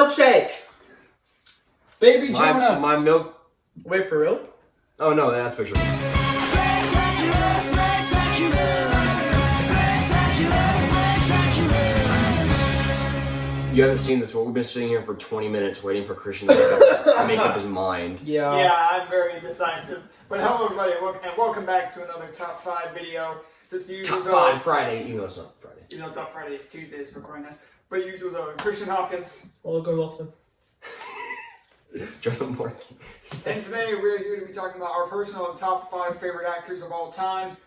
milkshake. Baby Jonah. My milk. Wait, for real? Oh no, that's picture. You haven't seen this, but we've been sitting here for 20 minutes waiting for Christian to make up his mind. Yeah, I'm very indecisive. But hello everybody, and welcome back to another Top 5 video. So it's the usual Top 5 Friday, even though it's not Friday. Even though Top Friday, it's Tuesdays recording this. But usual though, Christian Hopkins. Logan Wilson. Jonah Morgan. And today we're here to be talking about our personal top 5 favorite actors of all time.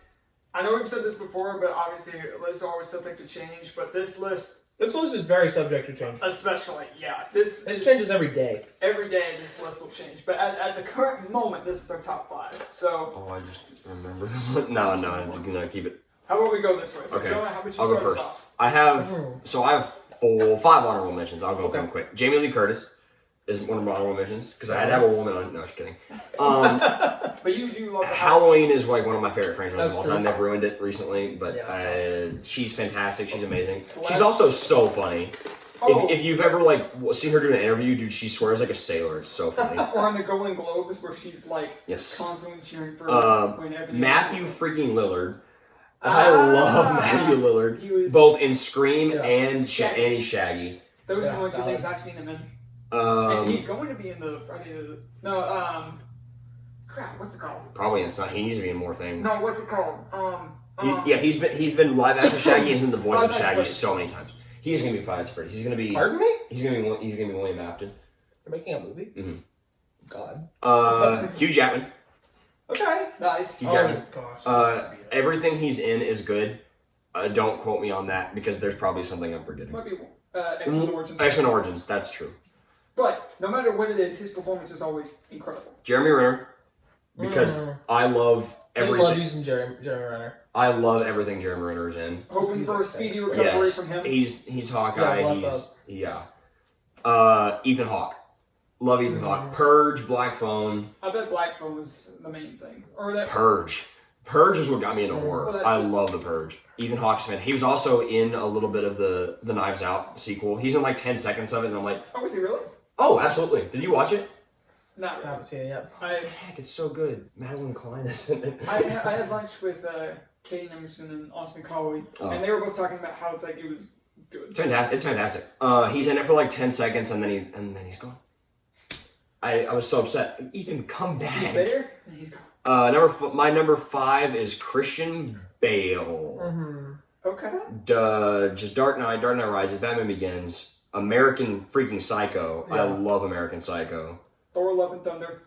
I know we've said this before, but obviously lists are always subject to change. But this list... This list is very subject to change. Especially, yeah. This changes every day. Every day this list will change. But at the current moment, this is our top 5. So... Oh, I just remember. No, I'm just gonna keep it. How about we go this way? So okay. Jonah, how about you I'll start go us first. off? I have 5 honorable mentions. I'll go through them quick. Jamie Lee Curtis is one of my honorable mentions because I had to have a woman on. No, just kidding. But you love Halloween is like one of my favorite franchises of all true. time. They've ruined it recently, but Yeah, she's fantastic. She's amazing. She's also so funny. Oh. If you've ever seen her do an interview, dude, she swears like a sailor. It's so funny. Or on the Golden Globes where she's like Yes. constantly cheering for Matthew freaking Lillard. I love Matthew Lillard. He was both in Scream and he's Shaggy. those are the only two things I've seen him in. And he's going to be in the Friday the crap, what's it called? Probably it's not. He needs to be in more things. No, what's it called? He's been live action Shaggy. He's been the voice of Shaggy so many times. He is gonna be Five Nights at Freddy's. He's gonna be. Pardon me? He's gonna be William Afton. You're making a movie? Mm-hmm. God. Hugh Jackman. Okay, nice. Hugh Jackman. Gosh. Everything he's in is good. Don't quote me on that because there's probably something I'm forgetting. Might be X-Men Origins. X-Men Origins. That's true. But no matter what it is, his performance is always incredible. Jeremy Renner. Because I love everything. I love using Jeremy Renner. I love everything Jeremy Renner is in. Hoping for a speedy recovery from him. He's Hawkeye. Yeah, Ethan Hawke. Love Ethan Hawke. Purge, Black Phone. I bet Black Phone was the main thing. Or that Purge. Purge is what got me into horror. Well, I love the Purge. Ethan Hawke's fan. He was also in a little bit of the Knives Out sequel. He's in like 10 seconds of it, and I'm like, oh, was he really? oh, absolutely. Did you watch it? Not I really. haven't seen it yet. Heck, it's so good. Madeline Klein is in it. I had lunch with Kate Emerson and Austin Collie, and they were both talking about how it was good. It's fantastic. He's in it for like 10 seconds, and then he's gone. I was so upset. Ethan, come back. He's there, and he's gone. My number 5 is Christian Bale. Mm-hmm. Okay. Just Dark Knight Rises, Batman Begins, American freaking Psycho. Yeah. I love American Psycho. Thor: Love and Thunder.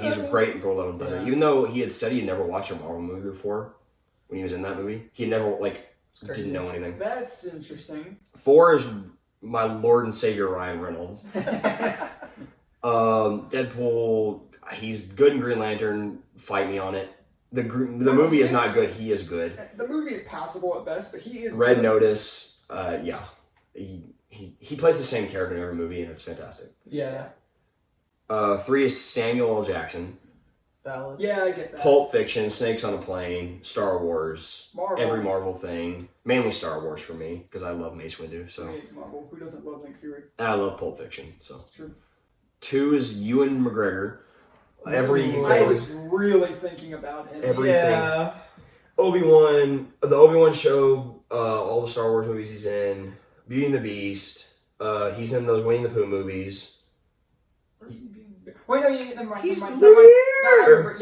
He's great in Thor: Love and Thunder. Yeah. Even though he had said he had never watched a Marvel movie before, when he was in that movie, he had never didn't know anything. That's interesting. 4 is my Lord and Savior Ryan Reynolds. Deadpool. He's good in Green Lantern. Fight me on it. The movie is not good. He is good. The movie is passable at best, but he is Red good. Notice. Yeah. He plays the same character in every movie, and it's fantastic. Yeah. 3 is Samuel L. Jackson. Valid. Yeah, I get that. Pulp Fiction, Snakes on a Plane, Star Wars, Marvel. Every Marvel thing. Mainly Star Wars for me, because I love Mace Windu. So. Marvel. Who doesn't love Nick Fury? And I love Pulp Fiction. So. True. 2 is Ewan McGregor. Everything. I was really thinking about him. Everything. Yeah. Obi-Wan, the Obi-Wan show, all the Star Wars movies he's in, Beauty and the Beast, he's in those Winnie the Pooh movies. Wait, no, never mind. He's never mind. there. No, I remember.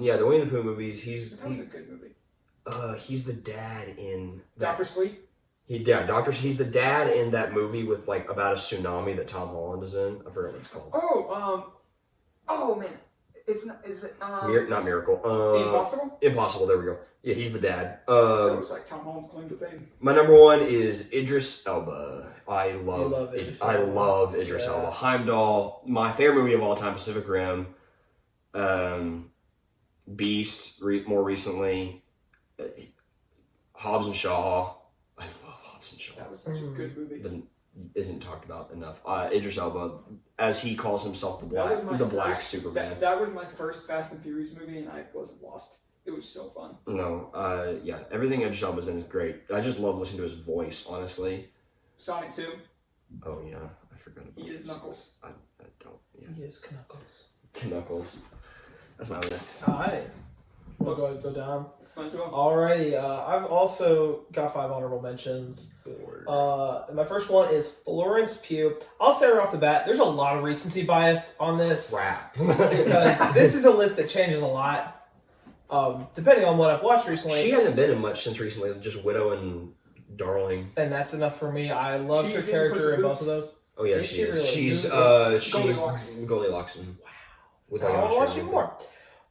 Yeah. The Winnie the Pooh movies, That was a good movie. He's the dad in... Dr. Sleep? He's the dad in that movie with, about a tsunami that Tom Holland is in. I forgot what it's called. Oh, man. It's not, is it, Not Miracle. Impossible? Impossible, there we go. Yeah, he's the dad. That was like Tom Holland's claim to fame. My number 1 is Idris Elba. I love Idris Yeah. Elba. Heimdall. My favorite movie of all time, Pacific Rim. Beast, more recently. Hobbs and Shaw. I love Hobbs and Shaw. That was such a good movie. That isn't talked about enough. Idris Elba, as he calls himself, Black Superman. That was my first Fast and Furious movie, and I wasn't lost. It was so fun. No, everything Idris Elba's in is great. I just love listening to his voice, honestly. Sonic 2. Oh yeah, I forgot about. He is Knuckles. I don't. Yeah. He is Knuckles. Knuckles. That's my list. Alright. We'll go down. Might as well. Alrighty, I've also got 5 honorable mentions. Bored. My first one is Florence Pugh. I'll say right off the bat, there's a lot of recency bias on this. Crap. Because this is a list that changes a lot. Depending on what I've watched recently. She hasn't been in much since recently, just Widow and Darling. And that's enough for me. I loved her She's in character Puss in in both Boots. of those. Oh yeah, Is she she is. really? She's Goldilocks. Goldilocks. Wow. With like I'll an watch Australian even more.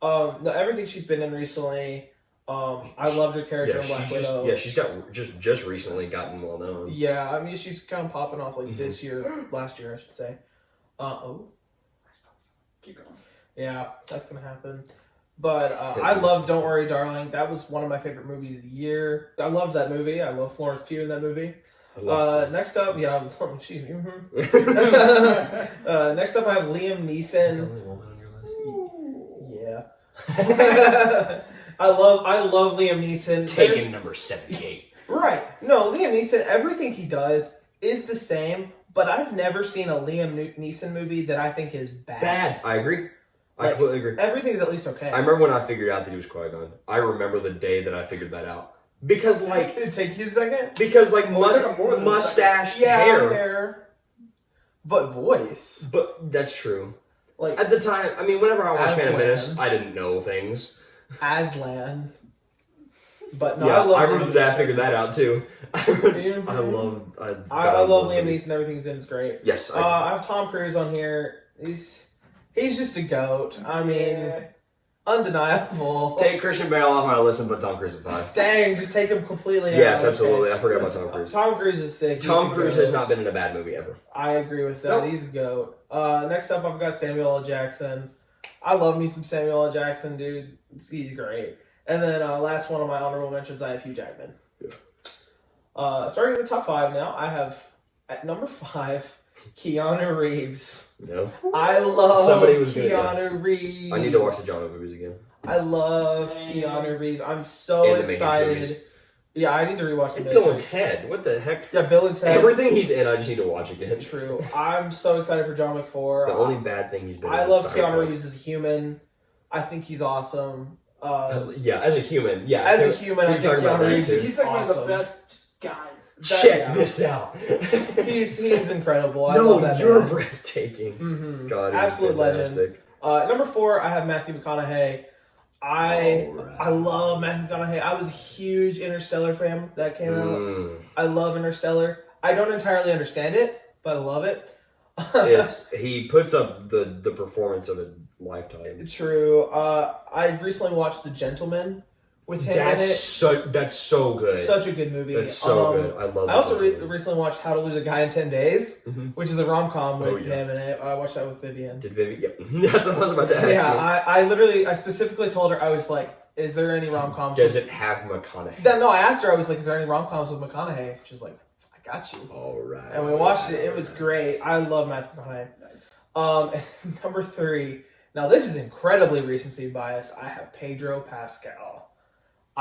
No, everything she's been in recently. I loved her character in Black Widow. She's got just recently gotten well known. Yeah, I mean she's kind of popping off like this year, last year I should say. Keep going. Yeah, that's gonna happen. But I love Don't Worry, Darling. That was one of my favorite movies of the year. I love that movie. I love Florence Pugh in that movie. Next up, yeah, she. Next up, I have Liam Is that the Neeson. only woman on your list? Yeah. I love Liam Neeson. Taken number 78. Right. No, Liam Neeson, everything he does is the same, but I've never seen a Liam Neeson movie that I think is bad. I agree. I Like, completely agree. Everything's at least okay. I remember when I figured out that he was Qui-Gon. I remember the day that I figured that out. Because like Did it take you a second? like It took him more than a mustache, Yeah, hair. but voice. But that's true. Like At the time, I mean, whenever I watched Phantom Aslan. Menace, I didn't know things. Aslan. But no, Yeah, I remember Liam that. I Neeson. figured that out too. I love Liam Neeson. Everything he's in is great. Yes. I have Tom Cruise on here. He's just a goat. I mean, undeniable. Take Christian Bale off my list and put Tom Cruise at 5. Dang, just take him completely out. Yes, Okay. absolutely. I forgot about Tom Cruise. Tom Cruise is sick. Tom He's a Cruise goat. has not been in a bad movie ever. I agree with that. Nope. He's a goat. Next up, I've got Samuel L. Jackson. I love me some Samuel L. Jackson, dude. He's great. And then last one of my honorable mentions, I have Hugh Jackman. Yeah. Starting at the top 5 now, I have at number 5, Keanu Reeves. No. I love Somebody was good, Keanu Reeves. I need to watch the Jonah movies again. I love Same. Keanu Reeves. I'm so And the Matrix excited. movies. Yeah, I need to rewatch the And Bill and Matrix. Ted. What the heck? Yeah, Bill and Ted. Everything he's in, I just need to watch again. True. I'm so excited for John McFour. The only bad thing he's been I in love is Keanu Cyberpunk. Reeves as a human. I think he's awesome. Yeah, as a human. Yeah. As a human, I we think talked about Keanu that Reeves too. is He's like one of the awesome. best guys. Check this out. He's incredible. I No, love that you're man. breathtaking. Mhm. God, he's Absolute legend. fantastic. Number 4, I have Matthew McConaughey. I love Matthew McConaughey. I was a huge Interstellar fan that came out. Mm. I love Interstellar. I don't entirely understand it, but I love it. He puts up the performance of a lifetime. True. I recently watched The Gentleman with him in it. That's so good. Such a good movie. That's so good. I love. I also The Gentleman. recently watched How to Lose a Guy in 10 Days, Mhm. which is a rom-com with Oh, yeah. him in it. I watched that with Vivian. Did Vivi? Yep. That's what I was about to ask Yeah, I specifically told her, I was like, is there any rom-coms? you. Does it have McConaughey? No, I asked her, I was like, is there any rom-coms with McConaughey? She's like, I got you. All right. And we watched it. It was great. I love Matthew McConaughey. Nice. And number 3. Now, this is incredibly recency biased. I have Pedro Pascal.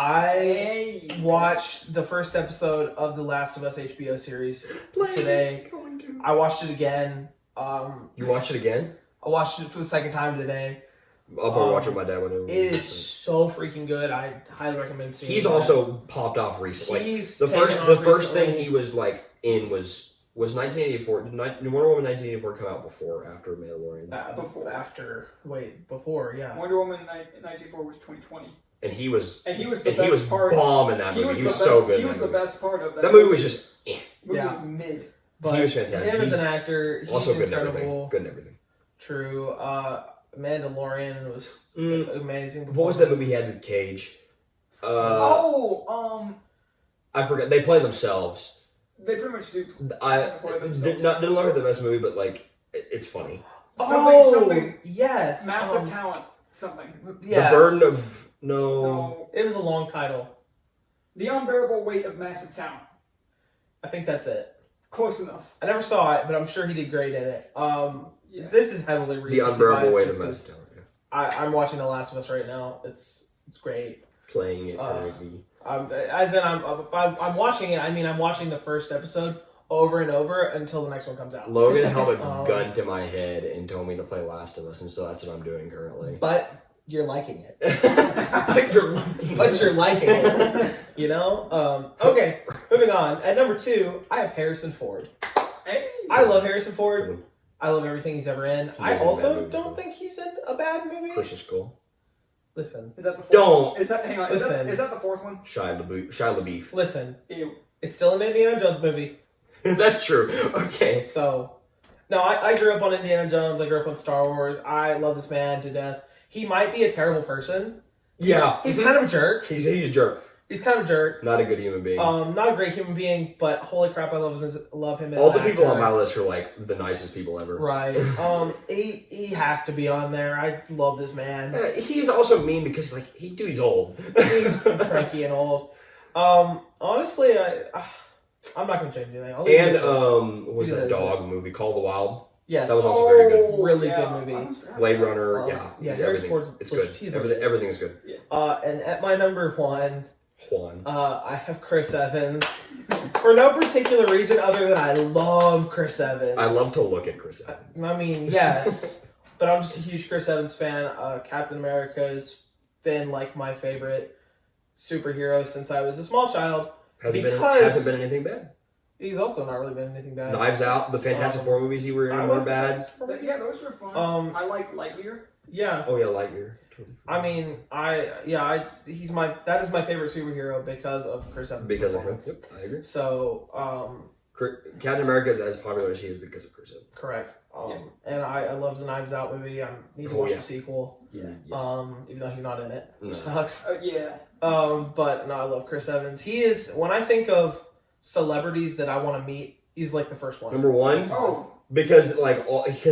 I watched the first episode of the Last of Us HBO series today. I watched it again. You watched it again? I watched it for the second time today. I'll probably watch it with my dad whenever. It is so freaking good. I highly recommend seeing it. He's also popped off recently. He's the taken first off thing recently. he was like in was 1984. Did Wonder Woman 1984 come out before or after Mandalorian? Before, yeah. Wonder Woman 1994 was 2020. And he was And he was the best part. bomb in that He movie. was He the was best. so good. He was in the that movie. best part of that. That movie was just Movie Yeah. was mid. But he was fantastic. him as He's an actor, he's also good in everything. incredible. Good in everything. True. Mandalorian was amazing. What was that movie he had with Cage? I forgot. They play themselves. They pretty much do. I play themselves. didn't look at the best movie, but like it's funny. Something. Yes. Massive talent. Something. Yes. The burden of no. No. It was a long title. The unbearable weight of massive talent. I think that's it. Close enough. I never saw it, but I'm sure he did great in it. Yeah. This is heavily The recency unbearable bias weight just of 'cause massive talent. Yeah. I'm watching The Last of Us right now. It's great. Playing it Uh, currently. I'm watching it. I mean, I'm watching the first episode over and over until the next one comes out. Logan held a gun to my head and told me to play Last of Us, and so that's what I'm doing currently. But you're liking it. But You're liking it. You know? Okay, moving on. At number 2, I have Harrison Ford. Hey. I love Harrison Ford. I love everything he's ever in. I does in also bad movies, don't though. think he's in a bad movie. Christian School. Listen. Is that the fourth Don't. One? Is that hang on? Listen. Is that the fourth one? Shia LaBeouf. Listen. Ew. It's still an Indiana Jones movie. That's true. Okay. So, no, I grew up on Indiana Jones. I grew up on Star Wars. I love this man to death. He might be a terrible person. He's kind of a jerk. He's a jerk. He's kind of a jerk. Not a good human being. Not a great human being, but holy crap, I love him as All an the people actor. on my list are like the nicest people ever. Right. He has to be on there. I love this man. He's also mean because like he's old. He's cranky and old. Honestly, I'm not gonna change anything. I'll leave And it to- what was He that deserves dog movie? Call the Wild. yes, that was also very good. Really good movie. Blade Runner. Yeah, Harrison everything. Ford's It's good. he's Everything is good. And at my number 1, Juan. I have Chris Evans for no particular reason other than I love Chris Evans. I love to look at Chris Evans. I mean, yes, but I'm just a huge Chris Evans fan. Captain America has been like my favorite superhero since I was a small child. Hasn't been anything bad. He's also not really been anything bad. Knives Out, the Fantastic Four movies you were I in were love bad. Fantastic Yeah, those were fun. I like Lightyear. Yeah. Oh yeah, Lightyear. I mean, that is my favorite superhero because of Chris Evans. Because of him. performance. Yep, I agree. So, Captain America is as popular as he is because of Chris Evans. correct. And I love the Knives Out movie. I need to watch the sequel. Yeah. Even though he's not in it, No. which sucks. Yeah. But no, I love Chris Evans. He is, when I think of celebrities that I want to meet, he's like the first one. Number 1. Oh. Because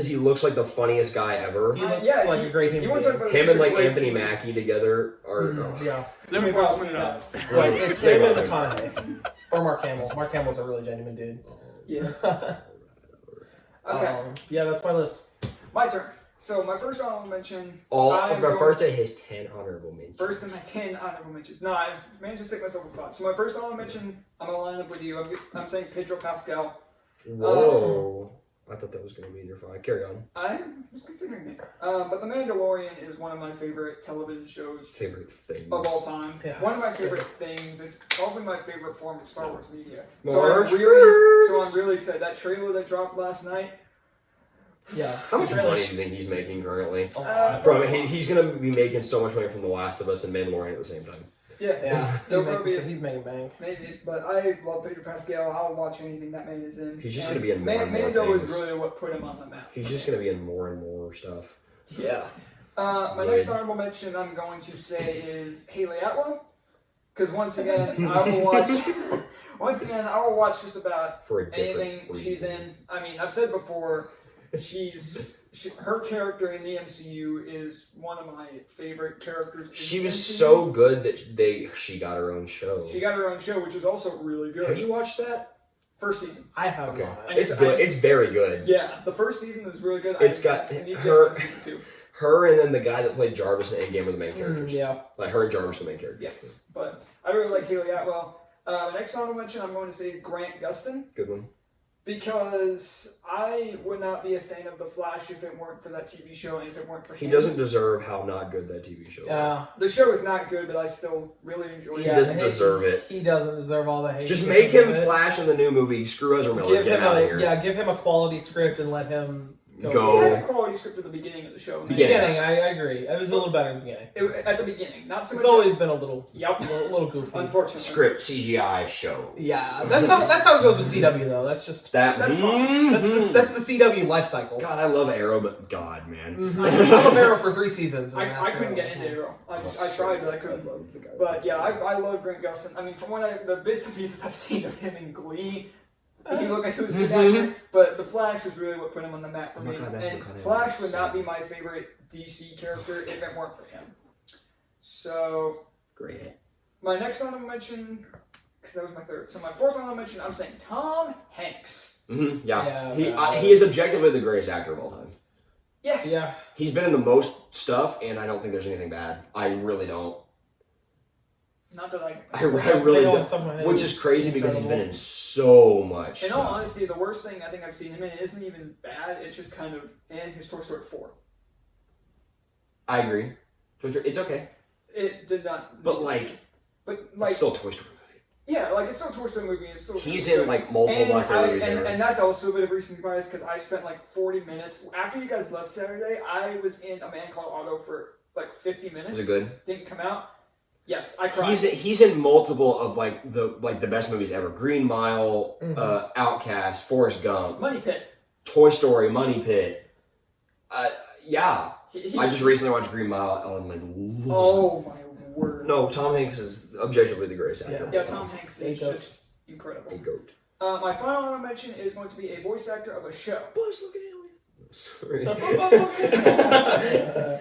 he looks like the funniest guy ever. He looks yeah, like a great You human want to being. talk about Him and like great Anthony people. Mackie together are. Yeah. Let me put it up. But it's him and McConaughey. Or Mark Hamill. Mark Hamill's a really genuine dude. Yeah. Okay. Yeah, that's my list. My turn. So my first honorable mention. Refer to his 10 honorable mentions. First in my 10 honorable mentions. No, I've managed to stick myself with 5. So my first honorable mention, I'm gonna line up with you. I'm saying Pedro Pascal. Whoa. I thought that was going to be in your 5. Carry on. I was considering it. But The Mandalorian is one of my favorite television shows Favorite things. of all time. Yeah, One of my it's favorite things. It's probably my favorite form of Star Wars media. March So I'm really excited. That trailer that dropped last night. Yeah. How much money do you think he's making currently? Oh, He's going to be making so much money from The Last of Us and Mandalorian at the same time. Yeah. He's making bank. Maybe, but I love Pedro Pascal. I'll watch anything that man is in. He's just going to be in more and more Mando is things. really what put him on the map. He's just going to be in more and more stuff. Yeah. My next honorable mention I'm going to say is Haley Atwell, because once again I will watch. I will watch just about For a different anything reason. she's in. I mean, I've said before, her character in the MCU is one of my favorite characters. She in was the MCU. so good that she got her own show. She got her own show, which is also really good. Have you watched that? First season. I have Okay. not. And It's good. It's very good. Yeah, the first season is really good. It's got I need to her- get season 2. Her and then the guy that played Jarvis in Endgame were the main characters. Yeah. Like her and Jarvis are the main characters. Yeah. But I really like Haley Atwell. My next honorable mention, I'm going to say Grant Gustin, Good one. because I would not be a fan of The Flash if it weren't for that TV show and if it weren't for He him. doesn't deserve how not good that TV show is. Yeah. The show is not good, but I still really enjoy He it. Yeah, doesn't the hate- deserve it. He doesn't deserve all the hate. Just he make gets him of it. Flash in the new movie. Screw Ezra Miller. Give Get him him out of here. give him a quality script and let him Go. It had a quality script at the beginning of the show. man. Beginning, I agree. It was a little better in the beginning. At the beginning, not so It's much. always been a little, Yep. little goofy. Unfortunately. Script CGI show. Yeah, that's how it goes with CW though. That's just That's fine. that's the CW life cycle. God, I love Arrow, but God, man. I love Arrow for 3 seasons. and I after- couldn't get into Arrow. I tried, but I couldn't. But yeah, I love Grant Gustin. I mean, from the bits and pieces I've seen of him in Glee, he looked like he was a good actor. But The Flash was really what put him on the map for me. And Flash would not be my favorite DC character if it weren't for him. So Great. my next honorable mention, because that was my third. So my fourth honorable mention, I'm saying Tom Hanks. Mm-hmm. Yeah. Yeah, He is objectively the greatest actor of all time. Yeah. He's been in the most stuff, and I don't think there's anything bad. I really don't. Not that I really don't. Which is crazy because he's been in so much. In all honesty, the worst thing I think I've seen him in isn't even bad. It's just kind of his Toy Story 4. I agree. It's okay. It did not. But like, it's still a Toy Story movie. Yeah, like it's still a Toy Story movie. It's still. He's in like multiple Black movies. And that's also a bit of recency bias because I spent like 40 minutes after you guys left Saturday. I was in A Man Called Otto for like 50 minutes. Was it good? Didn't come out. Yes, I cried. He's in multiple of like the best movies ever. Green Mile, Outcast, Forrest Gump, Money Pit, Toy Story, Money Pit. Yeah. I just recently watched Green Mile and I'm like, oh my word. No, Tom Hanks is objectively the greatest actor. Yeah, Tom Hanks is just incredible. A goat. My final honorable mention is going to be a voice actor of a show. Boys, look at Alien. Sorry.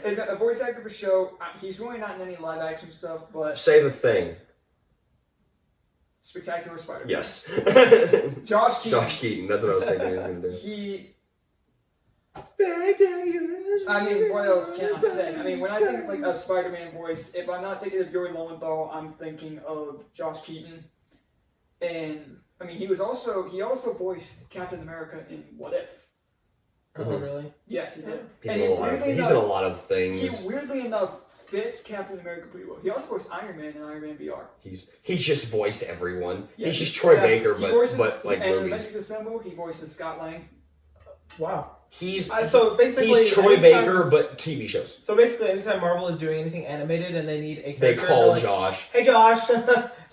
Is a voice actor of a show. He's really not in any live action stuff, but say the thing. Spectacular Spider-Man. Yes. Josh Keaton. Josh Keaton. That's what I was thinking he was going to do. I mean, what else can I say? I mean, when I think of like a Spider-Man voice, if I'm not thinking of Yuri Lowenthal, I'm thinking of Josh Keaton. And I mean, he also voiced Captain America in What If. Oh, really? Yeah, he did. He's in a lot of things. He weirdly enough fits Captain America pretty well. He also voiced Iron Man in Iron Man VR. He's just voiced everyone. Yeah, he's just Troy Baker, but like and movies. Magic Assemble, he voices Scott Lang. Wow. He's Troy Baker, but TV shows. So basically, anytime Marvel is doing anything animated and they need a character, they call like, Josh. Hey Josh,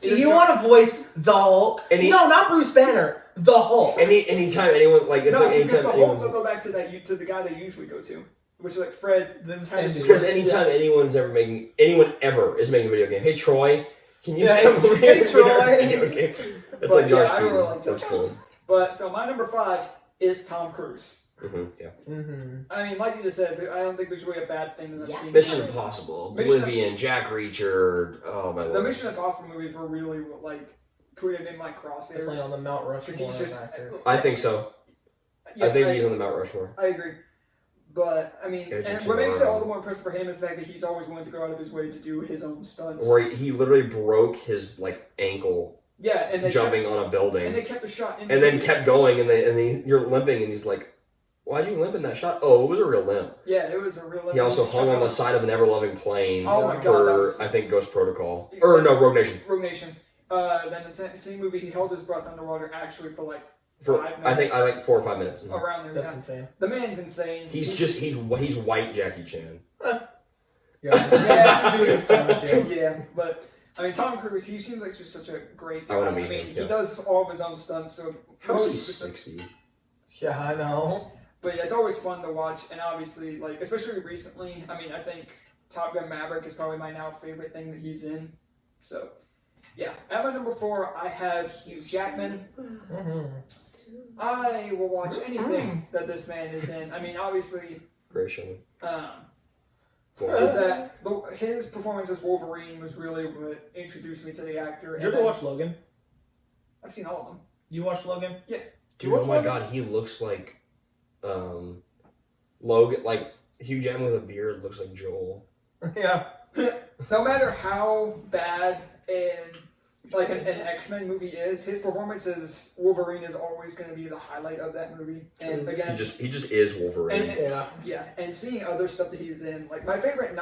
do you want to voice the Hulk? No, not Bruce Banner. The Hulk. Anytime anyone the Hulk will go back to the guy they usually go to, which is like Fred. Because anytime anyone is making a video game, hey Troy, can you come over here? Hey Troy. That's like Josh Keaton. Really like That's cool. But so my number 5 is Tom Cruise. Yeah. I mean, like you just said, I don't think there's really a bad thing that I've seen. Mission Impossible, Oblivion, Jack Reacher. Oh my lord. The Mission Impossible movies were really like put him in my crosshairs. Definitely on the Mount Rushmore of actors. I think so. Yeah, I think he's on the Mount Rushmore. I agree. But I mean, and what makes it all the more impressive for him is the fact that he's always willing to go out of his way to do his own stunts. Or he literally broke his ankle. Yeah, and they jumping on a building. And they kept the shot in. And then kept going, and you're limping, and he's like, "Why'd you limp in that shot?" Oh, it was a real limp. Yeah, it was a real limp. He also hung on the side of an ever-loving plane for, I think, Ghost Protocol. Or no, Rogue Nation. Rogue Nation. Then in the same movie, he held his breath underwater actually for 5 minutes. I think 4 or 5 minutes. Around there. That's insane. The man's insane. He's white Jackie Chan. Yeah, doing stunts. Yeah, but I mean, Tom Cruise, he seems like just such a great guy. I want to meet him. He does all of his own stunts. So how is he 60? Yeah, I know. But yeah, it's always fun to watch, and obviously, especially recently, I mean, I think Top Gun Maverick is probably my now favorite thing that he's in. So, yeah. At my number 4, I have Hugh Jackman. I will watch anything that this man is in. I mean, obviously, Great show. His performance as Wolverine was really what introduced me to the actor. Did you ever watch Logan? I've seen all of them. You watched Logan? Yeah. Dude, oh my god, he looks like Logan, Hugh Jackman with a beard looks like Joel. Yeah. No matter how bad an X-Men movie is, his performance as Wolverine is always going to be the highlight of that movie. And again, he just is Wolverine. And seeing other stuff that he's in, my favorite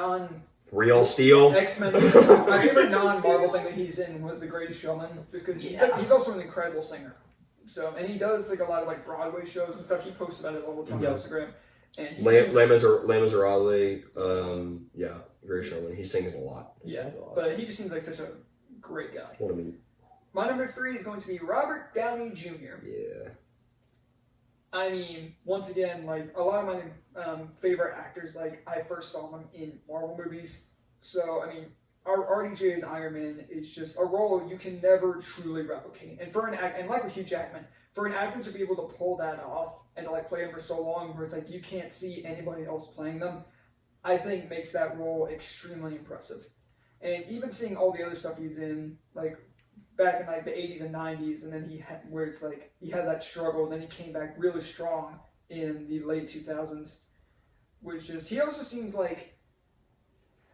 Real Steel X-Men movie, my favorite non-Marvel thing that he's in was The Greatest Showman, just because he's also an incredible singer. So, and he does a lot of Broadway shows and stuff. He posts about it all the time on Instagram. And Les Miserables, Great Showman. He sings a lot. But he just seems like such a great guy. What a mean. My number 3 is going to be Robert Downey Jr. Yeah. I mean, once again, a lot of my favorite actors, I first saw them in Marvel movies. So, I mean, RDJ's Iron Man is just a role you can never truly replicate. And like with Hugh Jackman, for an actor to be able to pull that off and to play him for so long where it's you can't see anybody else playing them, I think makes that role extremely impressive. And even seeing all the other stuff he's in, back in the 80s and 90s, and then he had that struggle, and then he came back really strong in the late 2000s, which is, he also seems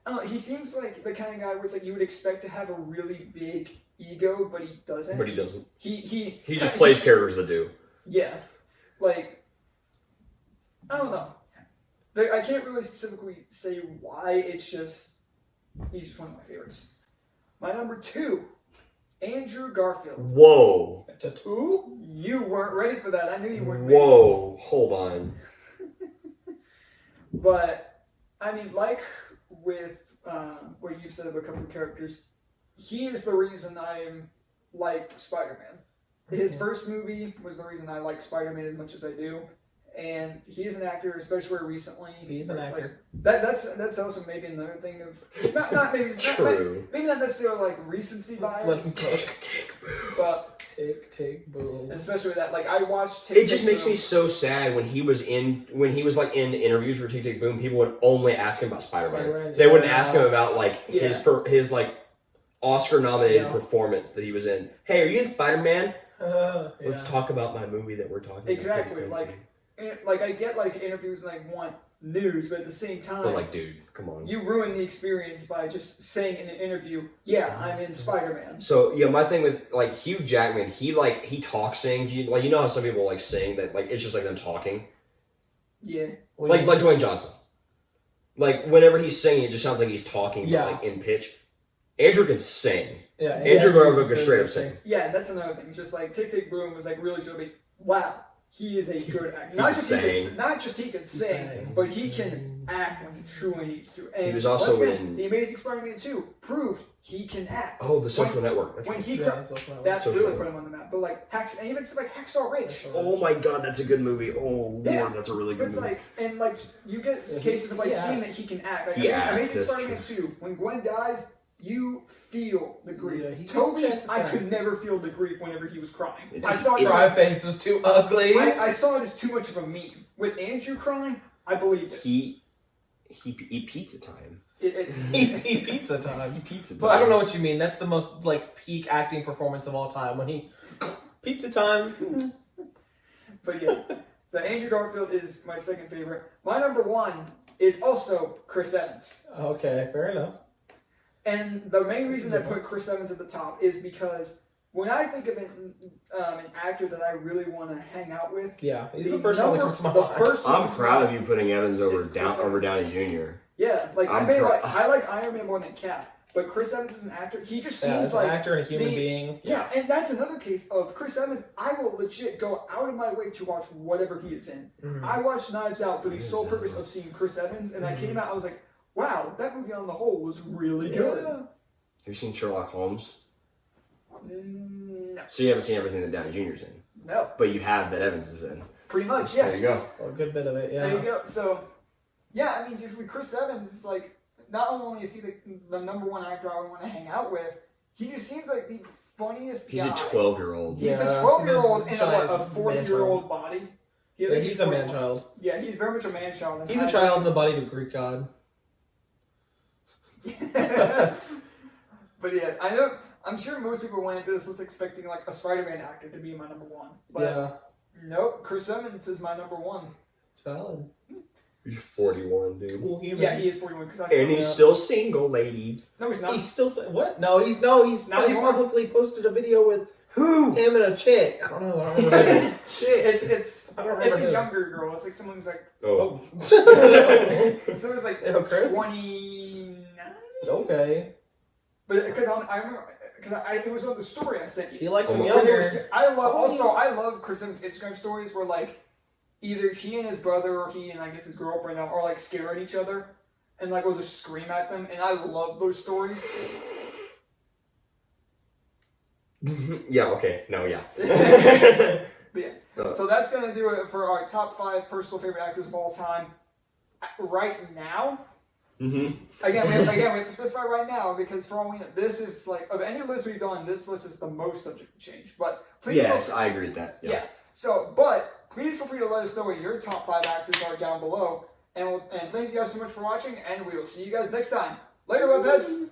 I don't know, he seems like the kind of guy where it's like you would expect to have a really big ego, but he doesn't. But he doesn't. He just plays characters that do. Yeah. Like, I don't know. Like, I can't really specifically say why, he's just one of my favorites. My number 2, Andrew Garfield. Whoa. Tattoo? You weren't ready for that. I knew you weren't. Whoa. Hold on. But, I mean, like with what you said of a couple of characters, he is the reason I like Spider-Man. His first movie was the reason I like Spider-Man as much as I do. And he's an actor, especially recently. He's an actor. Like, that's also maybe another thing of maybe not necessarily like recency bias. Tick, boom. But tick, boom. Especially with that, like I watched. Tick, it just makes me so sad when he was like in interviews for Tick Tick Boom. People would only ask him about Spider-Man. They wouldn't ask him about like his like Oscar nominated performance that he was in. Hey, are you in Spider-Man? Let's talk about my movie that we're talking about. Exactly, like I get like interviews and like want news, but at the same time, but like, dude, come on, you ruin the experience by just saying in an interview, "Yeah, I'm in Spider-Man." So yeah, my thing with like Hugh Jackman, he talks sings. Like you know how some people like sing that like it's just like them talking. Yeah, like Dwayne Johnson. Like whenever he's singing, it just sounds like he's talking, but like in pitch. Andrew can sing. Yeah, Andrew Garfield can straight up sing. Yeah, that's another thing. It's just like Tick Tick Boom was like really showing me, wow. He is a good actor. Not just he can sing, but he can act when he truly needs to. And he was also in The Amazing Spider-Man 2 proved he can act. Oh, The Social Network. That's really put him on the map. But like and even like Hacksaw Ridge. Oh my God, that's a good movie. Oh Lord, that's a really good movie. Like and like you get cases of like seeing that he can act. Like Amazing Spider-Man 2, when Gwen dies, you feel the grief. Yeah, Toby, I could never feel the grief whenever he was crying. His cry face was too ugly. I saw it as too much of a meme. With Andrew crying, I believed it. He pizza time. He pizza time. But I don't know what you mean. That's the most like peak acting performance of all time when he pizza time. But yeah, so Andrew Garfield is my second favorite. My number 1 is also Chris Evans. Okay, fair enough. And the main reason I put Chris Evans at the top is because when I think of an actor that I really want to hang out with, he's the first one that comes to my mind. I'm proud of you putting Evans over Downey Jr. Yeah, like I like Iron Man more than Cap, but Chris Evans is an actor. He just seems like an actor and a human being. Yeah, and that's another case of Chris Evans. I will legit go out of my way to watch whatever he is in. Mm-hmm. I watched Knives Out for the sole purpose of seeing Chris Evans, and I came out. I was like, wow, that movie on the whole was really good. Have you seen Sherlock Holmes? No. So you haven't seen everything that Downey Jr.'s in? No. But you have that Evans is in. Pretty much, yeah. There you go. A good bit of it, yeah. There you go. So, yeah, I mean, just with Chris Evans, like, not only is he the number 1 actor I would want to hang out with, he just seems like the funniest He's guy. a 12-year-old. He's a 12-year-old in a 40-year-old body. Yeah, he's a man-child. Yeah, he's very much a man-child. He's a child in the body of a Greek god. But yeah, I'm sure most people went into this was expecting like a Spider-Man actor to be my number 1. But nope, Chris Evans is my number 1. It's valid. He's 41, dude. Cool human. Yeah, he is 41. And he's still single, lady. No, he's not. He's still what? No, he's not. He publicly posted a video with who? Him and a chick. I don't know. I don't remember. Shit. It's a younger girl. It's like someone who's like someone's like 29. Okay. But because I remember it was on the story I sent you. He likes him younger. I love Chris Evans' Instagram stories where like either he and his brother or he and I guess his girlfriend are like stare at each other and like will just scream at them, and I love those stories. Yeah. Okay. No. Yeah. But yeah. So that's gonna do it for our top 5 personal favorite actors of all time. Right now. Mm-hmm. Again, we have to specify right now because for all we know, this is like of any list we've done, this list is the most subject to change. But please, I agree with that. Yeah. So, but please feel free to let us know what your top 5 actors are down below, and thank you guys so much for watching, and we will see you guys next time. Later, webheads.